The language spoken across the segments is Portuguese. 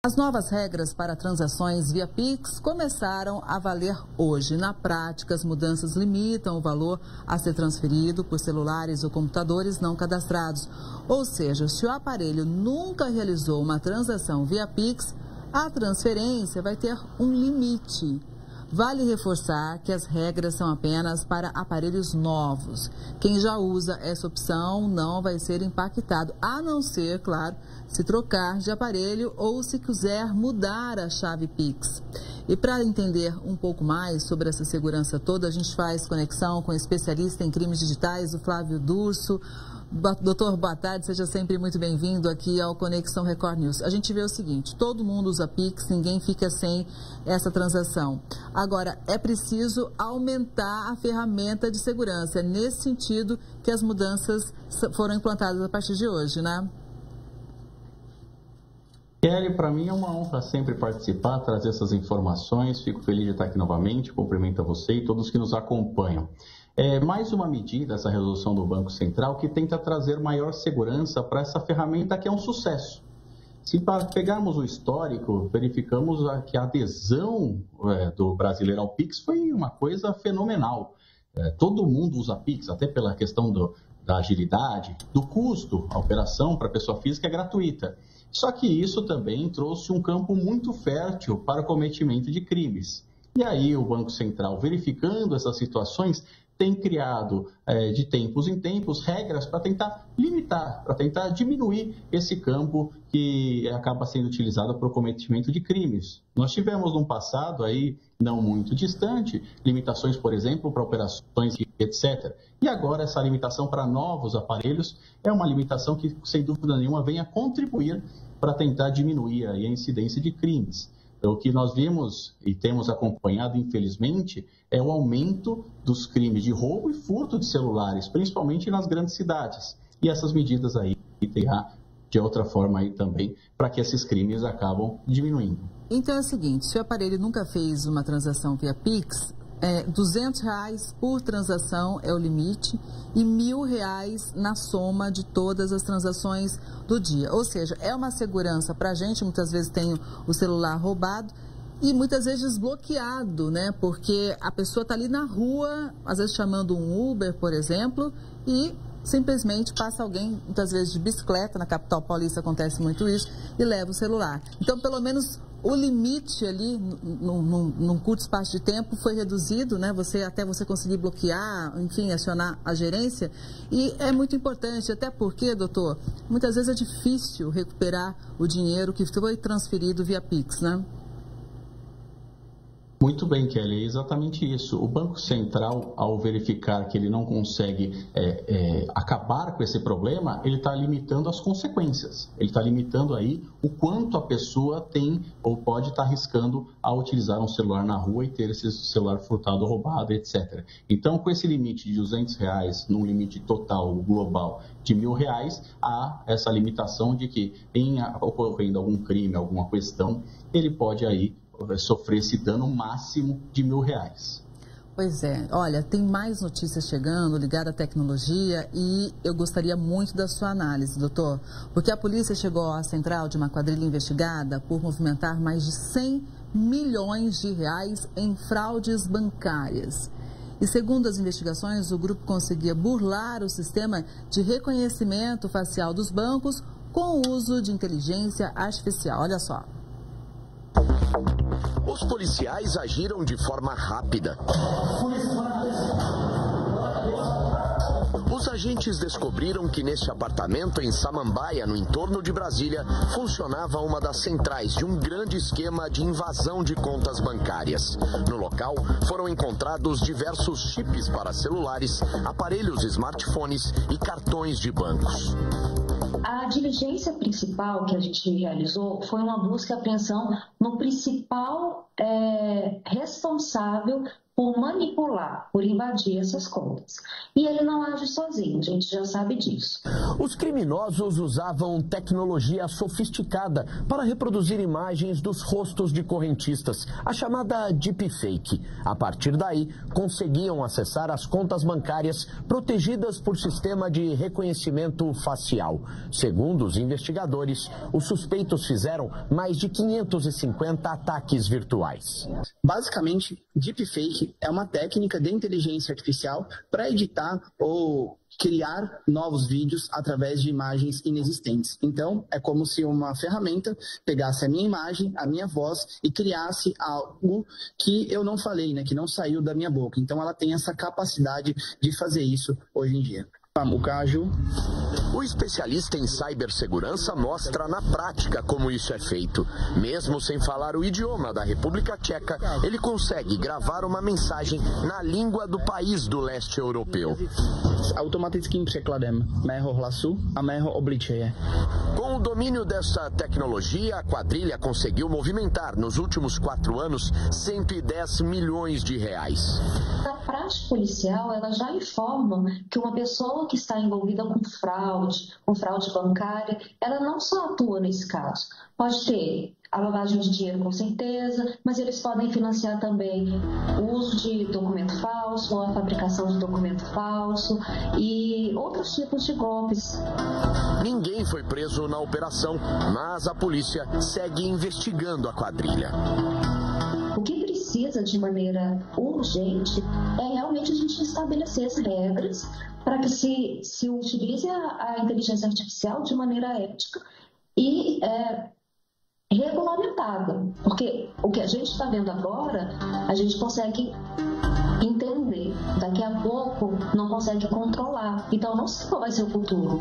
As novas regras para transações via Pix começaram a valer hoje. Na prática, as mudanças limitam o valor a ser transferido por celulares ou computadores não cadastrados. Ou seja, se o aparelho nunca realizou uma transação via Pix, a transferência vai ter um limite. Vale reforçar que as regras são apenas para aparelhos novos. Quem já usa essa opção não vai ser impactado, a não ser, claro, se trocar de aparelho ou se quiser mudar a chave Pix. E para entender um pouco mais sobre essa segurança toda, a gente faz conexão com o especialista em crimes digitais, o Flávio Durso. Doutor, boa tarde, seja sempre muito bem-vindo aqui ao Conexão Record News. A gente vê o seguinte, todo mundo usa Pix, ninguém fica sem essa transação. Agora, é preciso aumentar a ferramenta de segurança. É nesse sentido que as mudanças foram implantadas a partir de hoje, né? Kelly, para mim é uma honra sempre participar, trazer essas informações. Fico feliz de estar aqui novamente. Cumprimento a você e todos que nos acompanham. É mais uma medida, essa resolução do Banco Central, que tenta trazer maior segurança para essa ferramenta que é um sucesso. Se pegarmos o histórico, verificamos que a adesão do brasileiro ao Pix foi uma coisa fenomenal. Todo mundo usa Pix, até pela questão da agilidade, do custo. A operação para a pessoa física é gratuita. Só que isso também trouxe um campo muito fértil para o cometimento de crimes. E aí o Banco Central, verificando essas situações, tem criado de tempos em tempos regras para tentar limitar, para tentar diminuir esse campo que acaba sendo utilizado para o cometimento de crimes. Nós tivemos no passado, aí, não muito distante, limitações, por exemplo, para operações, etc. E agora essa limitação para novos aparelhos é uma limitação que, sem dúvida nenhuma, vem a contribuir para tentar diminuir aí a incidência de crimes. O que nós vimos e temos acompanhado, infelizmente, é o aumento dos crimes de roubo e furto de celulares, principalmente nas grandes cidades. E essas medidas aí terá de outra forma aí também, para que esses crimes acabam diminuindo. Então é o seguinte, se o aparelho nunca fez uma transação via Pix, R$200 por transação é o limite e R$1.000 na soma de todas as transações do dia. Ou seja, é uma segurança para a gente, muitas vezes tem o celular roubado e muitas vezes desbloqueado, né? Porque a pessoa está ali na rua, às vezes chamando um Uber, por exemplo, e simplesmente passa alguém, muitas vezes de bicicleta, na capital paulista acontece muito isso, e leva o celular. Então, pelo menos o limite ali, num curto espaço de tempo, foi reduzido, né? Até você conseguir bloquear, enfim, acionar a gerência. E é muito importante, até porque, doutor, muitas vezes é difícil recuperar o dinheiro que foi transferido via Pix, né? Muito bem, Kelly, é exatamente isso. O Banco Central, ao verificar que ele não consegue acabar com esse problema, ele está limitando as consequências. Ele está limitando aí o quanto a pessoa tem ou pode estar arriscando ao utilizar um celular na rua e ter esse celular furtado, roubado, etc. Então, com esse limite de R$200, num limite total global de R$1.000, há essa limitação de que, em ocorrendo algum crime, alguma questão, ele pode aí sofrer esse dano máximo de R$1.000. Pois é, olha, tem mais notícias chegando ligadas à tecnologia e eu gostaria muito da sua análise, doutor, porque a polícia chegou à central de uma quadrilha investigada por movimentar mais de R$100 milhões em fraudes bancárias. E segundo as investigações, o grupo conseguia burlar o sistema de reconhecimento facial dos bancos com o uso de inteligência artificial. Olha só. Os policiais agiram de forma rápida. Os agentes descobriram que neste apartamento em Samambaia, no entorno de Brasília, funcionava uma das centrais de um grande esquema de invasão de contas bancárias. No local, foram encontrados diversos chips para celulares, aparelhos smartphones e cartões de bancos. A diligência principal que a gente realizou foi uma busca e apreensão no principal responsável por manipular, por invadir essas contas. E ele não age sozinho, a gente já sabe disso. Os criminosos usavam tecnologia sofisticada para reproduzir imagens dos rostos de correntistas, a chamada deepfake. A partir daí, conseguiam acessar as contas bancárias protegidas por sistema de reconhecimento facial. Segundo os investigadores, os suspeitos fizeram mais de 550 ataques virtuais. Basicamente, deepfake é uma técnica de inteligência artificial para editar ou criar novos vídeos através de imagens inexistentes. Então, é como se uma ferramenta pegasse a minha imagem, a minha voz e criasse algo que eu não falei, né, que não saiu da minha boca. Então, ela tem essa capacidade de fazer isso hoje em dia. O especialista em cibersegurança mostra na prática como isso é feito. Mesmo sem falar o idioma da República Tcheca, ele consegue gravar uma mensagem na língua do país do leste europeu. Automatickým překladem mého hlasu a mého obličeje. Com o domínio dessa tecnologia, a quadrilha conseguiu movimentar nos últimos 4 anos 110 milhões de reais. A prática policial, ela já informa que uma pessoa que está envolvida com fraude bancária, ela não só atua nesse caso. Pode ter a lavagem de dinheiro com certeza, mas eles podem financiar também o uso de documento falso, ou a fabricação de documento falso e outros tipos de golpes. Ninguém foi preso na operação, mas a polícia segue investigando a quadrilha. O que precisa de maneira urgente é realmente a gente estabelecer as regras para que se utilize a inteligência artificial de maneira ética e regulamentada. Porque o que a gente está vendo agora, a gente consegue entender. Daqui a pouco não consegue controlar. Então não sei qual vai ser o futuro.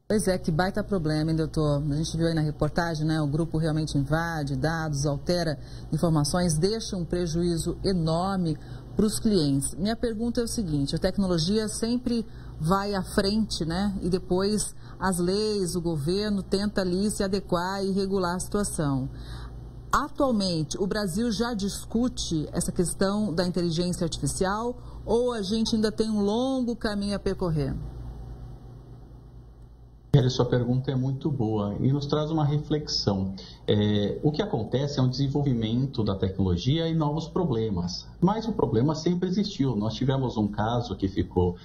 Pois é, que baita problema, hein, doutor? A gente viu aí na reportagem, né? O grupo realmente invade dados, altera informações, deixa um prejuízo enorme para os clientes. Minha pergunta é o seguinte: a tecnologia sempre vai à frente, né? E depois as leis, o governo tenta ali se adequar e regular a situação. Atualmente, o Brasil já discute essa questão da inteligência artificial ou a gente ainda tem um longo caminho a percorrer? Sua pergunta é muito boa e nos traz uma reflexão. O que acontece é um desenvolvimento da tecnologia e novos problemas, mas o problema sempre existiu. Nós tivemos um caso que ficou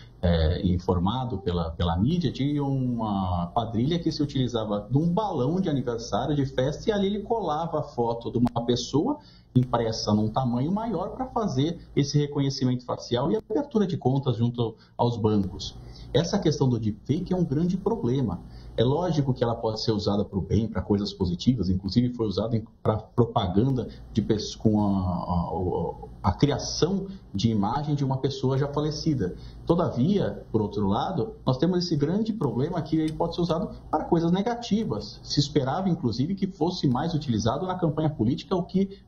informado pela mídia de uma quadrilha que se utilizava de um balão de aniversário, de festa, e ali ele colava a foto de uma pessoa impressa num tamanho maior para fazer esse reconhecimento facial e abertura de contas junto aos bancos. Essa questão do deepfake é um grande problema. É lógico que ela pode ser usada para o bem, para coisas positivas, inclusive foi usada para propaganda com a criação de imagem de uma pessoa já falecida. Todavia, por outro lado, nós temos esse grande problema que ele pode ser usado para coisas negativas. Se esperava, inclusive, que fosse mais utilizado na campanha política, o que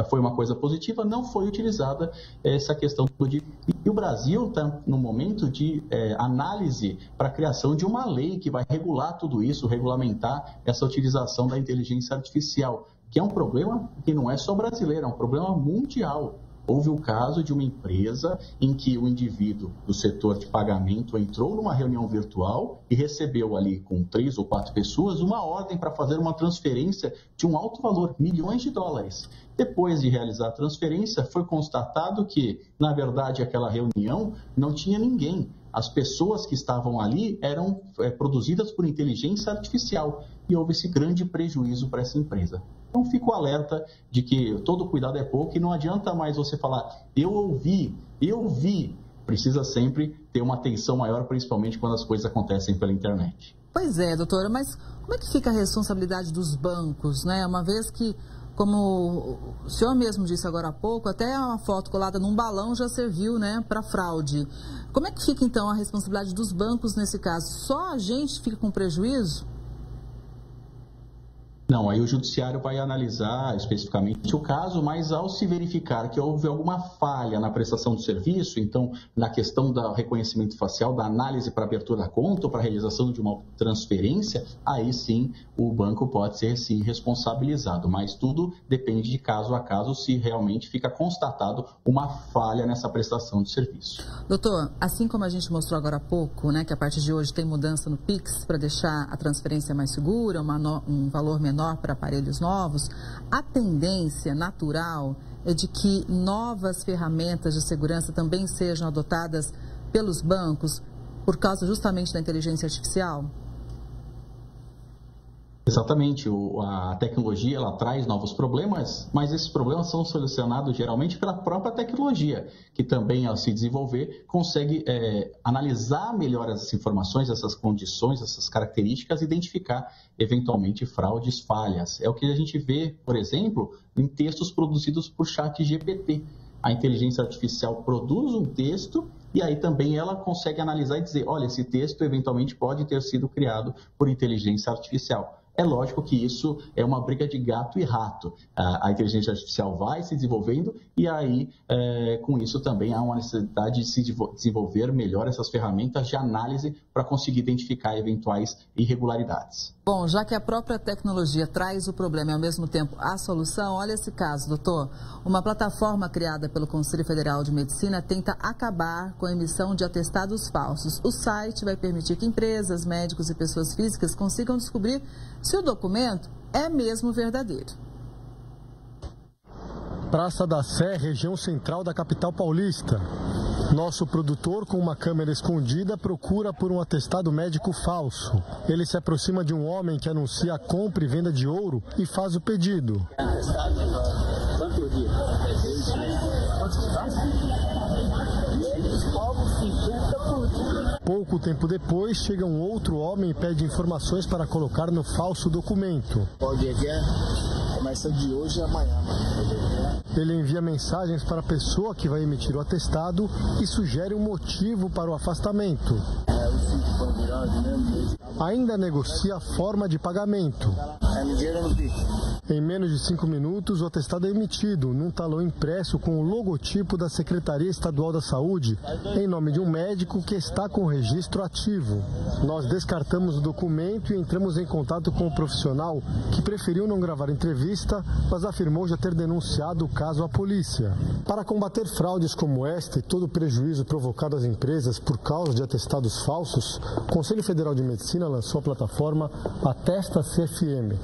foi uma coisa positiva, não foi utilizada essa questão de... E o Brasil está no momento de análise para a criação de uma lei que vai regular tudo isso, regulamentar essa utilização da inteligência artificial, que é um problema que não é só brasileiro, é um problema mundial. Houve o caso de uma empresa em que o indivíduo do setor de pagamento entrou numa reunião virtual e recebeu ali com 3 ou 4 pessoas uma ordem para fazer uma transferência de um alto valor, milhões de dólares. Depois de realizar a transferência, foi constatado que, na verdade, aquela reunião não tinha ninguém. As pessoas que estavam ali eram produzidas por inteligência artificial e houve esse grande prejuízo para essa empresa. Então, fico alerta de que todo cuidado é pouco e não adianta mais você falar, eu ouvi. Precisa sempre ter uma atenção maior, principalmente quando as coisas acontecem pela internet. Pois é, doutora, mas como é que fica a responsabilidade dos bancos, né? Uma vez que, como o senhor mesmo disse agora há pouco, até uma foto colada num balão já serviu, né, para fraude. Como é que fica, então, a responsabilidade dos bancos nesse caso? Só a gente fica com prejuízo? Não, aí o judiciário vai analisar especificamente o caso, mas ao se verificar que houve alguma falha na prestação do serviço, então na questão do reconhecimento facial, da análise para abertura da conta ou para a realização de uma transferência, aí sim o banco pode ser sim responsabilizado, mas tudo depende de caso a caso se realmente fica constatado uma falha nessa prestação de serviço. Doutor, assim como a gente mostrou agora há pouco, né, que a partir de hoje tem mudança no Pix para deixar a transferência mais segura, um valor menor para aparelhos novos, a tendência natural é de que novas ferramentas de segurança também sejam adotadas pelos bancos por causa justamente da inteligência artificial? Exatamente, a tecnologia ela traz novos problemas, mas esses problemas são solucionados geralmente pela própria tecnologia, que também ao se desenvolver consegue analisar melhor essas informações, essas condições, essas características, identificar eventualmente fraudes, falhas. É o que a gente vê, por exemplo, em textos produzidos por ChatGPT. A inteligência artificial produz um texto e aí também ela consegue analisar e dizer, olha, esse texto eventualmente pode ter sido criado por inteligência artificial. É lógico que isso é uma briga de gato e rato. A inteligência artificial vai se desenvolvendo e aí, com isso, também há uma necessidade de se desenvolver melhor essas ferramentas de análise para conseguir identificar eventuais irregularidades. Bom, já que a própria tecnologia traz o problema e, ao mesmo tempo, a solução, olha esse caso, doutor. Uma plataforma criada pelo Conselho Federal de Medicina tenta acabar com a emissão de atestados falsos. O site vai permitir que empresas, médicos e pessoas físicas consigam descobrir se o documento é mesmo verdadeiro. Praça da Sé, região central da capital paulista. Nosso produtor, com uma câmera escondida, procura por um atestado médico falso. Ele se aproxima de um homem que anuncia a compra e venda de ouro e faz o pedido. Pouco tempo depois, chega um outro homem e pede informações para colocar no falso documento. Começa de hoje e amanhã. Ele envia mensagens para a pessoa que vai emitir o atestado e sugere um motivo para o afastamento. Ainda negocia a forma de pagamento. Em menos de 5 minutos, o atestado é emitido num talão impresso com o logotipo da Secretaria Estadual da Saúde, em nome de um médico que está com o registro ativo. Nós descartamos o documento e entramos em contato com o profissional, que preferiu não gravar entrevista, mas afirmou já ter denunciado o caso à polícia. Para combater fraudes como esta e todo o prejuízo provocado às empresas por causa de atestados falsos, o Conselho Federal de Medicina lançou a plataforma Atesta CFM.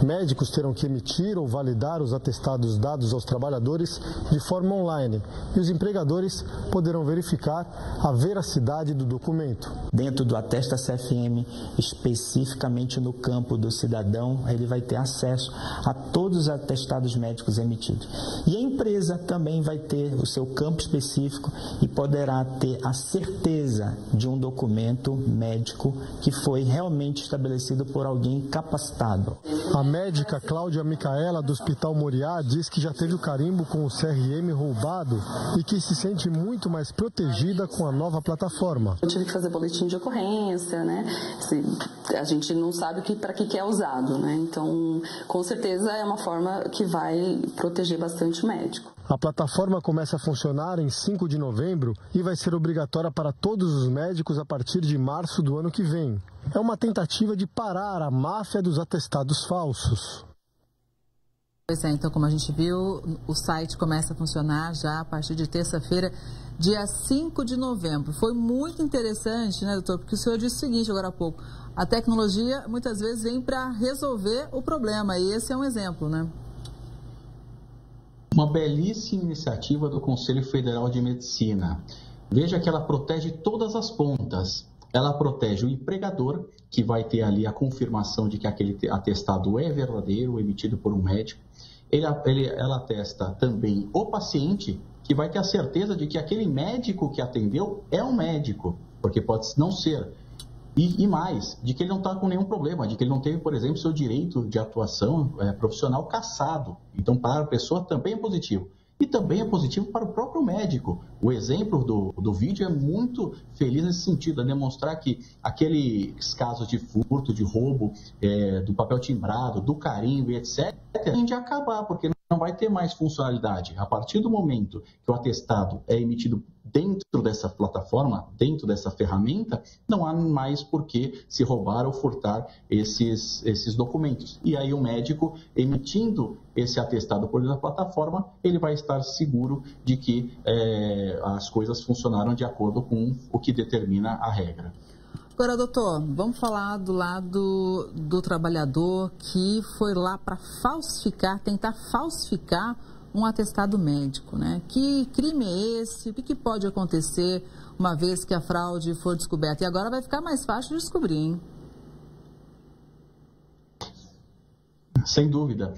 Médicos terão que emitir ou validar os atestados dados aos trabalhadores de forma online e os empregadores poderão verificar a veracidade do documento. Dentro do Atesta CFM, especificamente no campo do cidadão, ele vai ter acesso a todos os atestados médicos emitidos. E a empresa também vai ter o seu campo específico e poderá ter a certeza de um documento médico que foi realmente estabelecido por alguém capacitado. A médica Cláudia Micaela, do Hospital Moriá, diz que já teve o carimbo com o CRM roubado e que se sente muito mais protegida com a nova plataforma. Eu tive que fazer boletim de ocorrência, né? A gente não sabe para que é usado, né? Então, com certeza é uma forma que vai proteger bastante o médico. A plataforma começa a funcionar em 5 de novembro e vai ser obrigatória para todos os médicos a partir de março do ano que vem. É uma tentativa de parar a máfia dos atestados falsos. Pois é, então, como a gente viu, o site começa a funcionar já a partir de terça-feira, dia 5 de novembro. Foi muito interessante, né, doutor? Porque o senhor disse o seguinte agora há pouco, a tecnologia muitas vezes vem para resolver o problema, e esse é um exemplo, né? Uma belíssima iniciativa do Conselho Federal de Medicina. Veja que ela protege todas as pontas. Ela protege o empregador, que vai ter ali a confirmação de que aquele atestado é verdadeiro, emitido por um médico. Ela atesta também o paciente, que vai ter a certeza de que aquele médico que atendeu é um médico, porque pode não ser. E mais, de que ele não está com nenhum problema, de que ele não teve, por exemplo, seu direito de atuação profissional cassado. Então, para a pessoa também é positivo. E também é positivo para o próprio médico. O exemplo do vídeo é muito feliz nesse sentido, é demonstrar que aqueles casos de furto, de roubo, do papel timbrado, do carimbo e etc., tende a acabar, porque não vai ter mais funcionalidade. A partir do momento que o atestado é emitido dentro dessa plataforma, dentro dessa ferramenta, não há mais por que se roubar ou furtar esses documentos. E aí o médico, emitindo esse atestado por dentro da plataforma, ele vai estar seguro de que as coisas funcionaram de acordo com o que determina a regra. Agora, doutor, vamos falar do lado do trabalhador que foi lá para tentar falsificar um atestado médico, né? Que crime é esse? O que pode acontecer uma vez que a fraude for descoberta? E agora vai ficar mais fácil de descobrir, hein? Sem dúvida.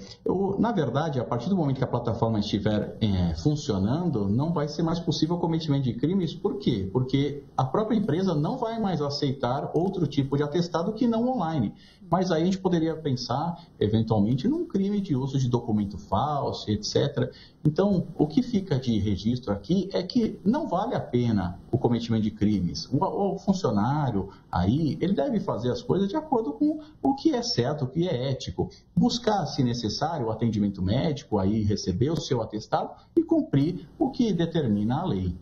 Na verdade, a partir do momento que a plataforma estiver funcionando, não vai ser mais possível o cometimento de crimes. Por quê? Porque a própria empresa não vai mais aceitar outro tipo de atestado que não online. Mas aí a gente poderia pensar, eventualmente, num crime de uso de documento falso, etc. Então, o que fica de registro aqui é que não vale a pena o cometimento de crimes. O funcionário aí, ele deve fazer as coisas de acordo com o que é certo, o que é ético. Buscar, se necessário, o atendimento médico, aí receber o seu atestado e cumprir o que determina a lei.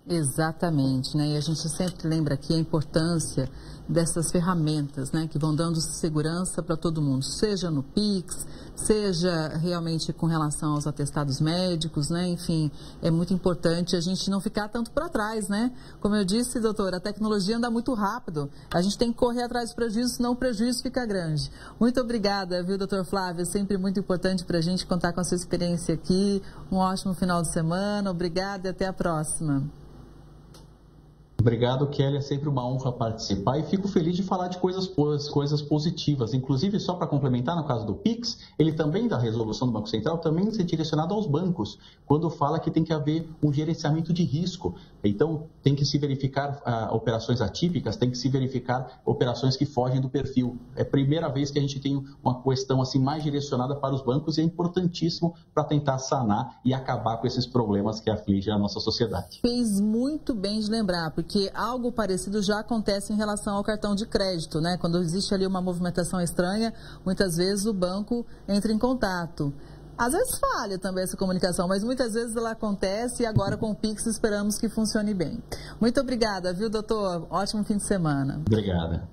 Exatamente, né? E a gente sempre lembra aqui a importância dessas ferramentas, né? Que vão dando segurança para todo mundo, seja no Pix, seja realmente com relação aos atestados médicos, né? Enfim, é muito importante a gente não ficar tanto para trás, né? Como eu disse, doutora, a tecnologia anda muito rápido, a gente tem que correr atrás do prejuízo, senão o prejuízo fica grande. Muito obrigada, viu, doutor Flávio? Sempre muito importante para a gente contar com a sua experiência aqui. Um ótimo final de semana, obrigada e até a próxima. Obrigado, Kelly. É sempre uma honra participar e fico feliz de falar de coisas positivas. Inclusive, só para complementar, no caso do Pix, ele também, da resolução do Banco Central, também é direcionado aos bancos, quando fala que tem que haver um gerenciamento de risco. Então, tem que se verificar operações atípicas, tem que se verificar operações que fogem do perfil. É a primeira vez que a gente tem uma questão assim mais direcionada para os bancos e é importantíssimo para tentar sanar e acabar com esses problemas que afligem a nossa sociedade. Fez muito bem de lembrar, porque algo parecido já acontece em relação ao cartão de crédito, né? Quando existe ali uma movimentação estranha, muitas vezes o banco entra em contato. Às vezes falha também essa comunicação, mas muitas vezes ela acontece e agora com o Pix esperamos que funcione bem. Muito obrigada, viu, doutor? Ótimo fim de semana. Obrigada.